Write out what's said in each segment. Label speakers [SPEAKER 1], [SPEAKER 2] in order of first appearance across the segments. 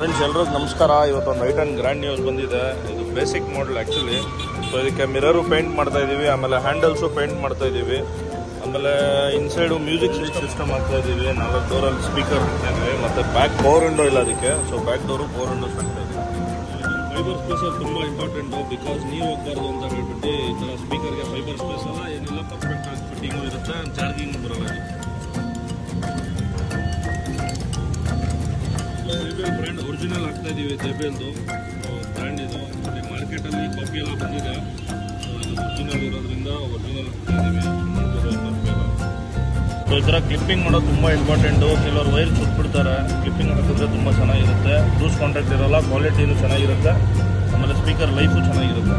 [SPEAKER 1] Friends ಎಲ್ಲರಿಗೂ ನಮಸ್ಕಾರ. ಇವತ್ತೊಂದು ಐಟ್ ಆ್ಯಂಡ್ ಗ್ರ್ಯಾಂಡ್ ನ್ಯೂಸ್ ಬಂದಿದೆ. ಇದು ಬೇಸಿಕ್ ಮಾಡಲ್ ಆ್ಯಕ್ಚುಲಿ. ಸೊ ಇದಕ್ಕೆ ಮಿರರು ಪೇಂಟ್ ಮಾಡ್ತಾ ಇದ್ದೀವಿ, ಆಮೇಲೆ ಹ್ಯಾಂಡಲ್ಸು ಪೇಂಟ್ ಮಾಡ್ತಾ ಇದ್ದೀವಿ, ಆಮೇಲೆ ಇನ್ಸೈಡು ಮ್ಯೂಸಿಕ್ ಸಿಸ್ಟಮ್ ಹಾಕ್ತಾ ಇದ್ದೀವಿ, 4 ಡೋರಲ್ಲಿ ಸ್ಪೀಕರ್ ಹಾಕ್ತಾ ಇದ್ದೀವಿ, ಮತ್ತು ಬ್ಯಾಕ್ ಪವರ್ ವಿಂಡೋ ಇಲ್ಲ ಅದಕ್ಕೆ. So back door power Windows ಹಾಕ್ತಾ ಇದ್ದೀವಿ. ಫೈಬರ್ ಸ್ಪೇಸರ್ ತುಂಬ ಇಂಪಾರ್ಟೆಂಟು, ಬಿಕಾಸ್ ನೀವು ಹೋಗ್ಬಾರ್ದು ಅಂತ ಹೇಳ್ಬಿಟ್ಟು ಈ ಥರ ಸ್ಪೀಕರ್ಗೆ ಫೈಬರ್ ಸ್ಪೇಸ್ ಎಲ್ಲ ಏನಿಲ್ಲ, ಪರ್ಫೆಕ್ಟ್ ಆಗಿ ಫಿಟ್ಟಿಂಗು ಇರುತ್ತೆ, ಚಾರ್ಜಿಂಗ್ ಬರೋಲ್ಲ. ಬ್ರ್ಯಾಂಡ್ ಒರಿಜಿನಲ್ ಆಗ್ತಾ ಇದೀವಿ. ಜೆಬಿಎಲ್ದು ಬ್ರ್ಯಾಂಡ್ ಇದು. ಮಾರ್ಕೆಟಲ್ಲಿ ಕಾಪಿ ಎಲ್ಲ ಬಂದಿದೆ. ಒರಿಜಿನಲ್ ಇರೋದ್ರಿಂದ ಒರಿಜಿನಲ್ ಹಾಕ್ತಾ ಇದೀವಿ. ಸೊ ಈ ಥರ ಕ್ಲಿಪ್ಪಿಂಗ್ ಮಾಡೋದು ತುಂಬ ಇಂಪಾರ್ಟೆಂಟು. ಕೆಲವರು ವೈರ್ ಸುಟ್ಬಿಡ್ತಾರೆ. ಕ್ಲಿಪ್ಪಿಂಗ್ ಹಾಕಿದ್ರೆ ತುಂಬ ಚೆನ್ನಾಗಿರುತ್ತೆ. ಲೂಸ್ ಕಾಂಟ್ಯಾಕ್ಟ್ ಇರೋಲ್ಲ, ಕ್ವಾಲಿಟಿನೂ ಚೆನ್ನಾಗಿರುತ್ತೆ, ಆಮೇಲೆ ಸ್ಪೀಕರ್ ಲೈಫು ಚೆನ್ನಾಗಿರುತ್ತೆ.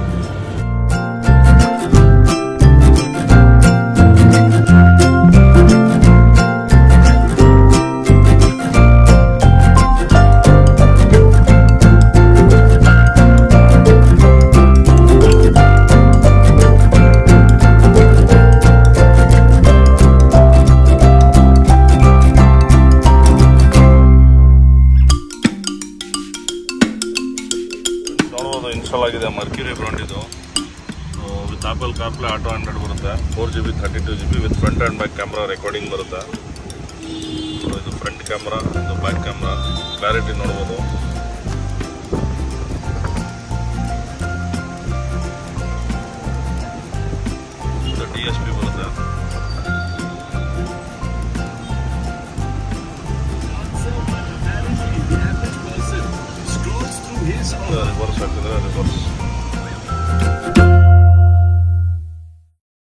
[SPEAKER 1] ಇನ್ಸ್ಟಾಲ್ ಆಗಿದೆ ಮರ್ಕ್ಯೂರಿ ಬ್ರಾಂಡ್ ಇದು. ವಿತ್ ಆಪಲ್ ಕಾರ್ಪ್ಲೇ ಆಟೋ 100 ಬರುತ್ತೆ. 4GB 32GB with front and back camera recording ಬರುತ್ತೆ. ಇದು ಫ್ರಂಟ್ ಕ್ಯಾಮ್ರಾ, ಇದು ಬ್ಯಾಕ್ ಕ್ಯಾಮ್ರಾ, ಕ್ಲಾರಿಟಿ ನೋಡ್ಬೋದು. ಇದು DSP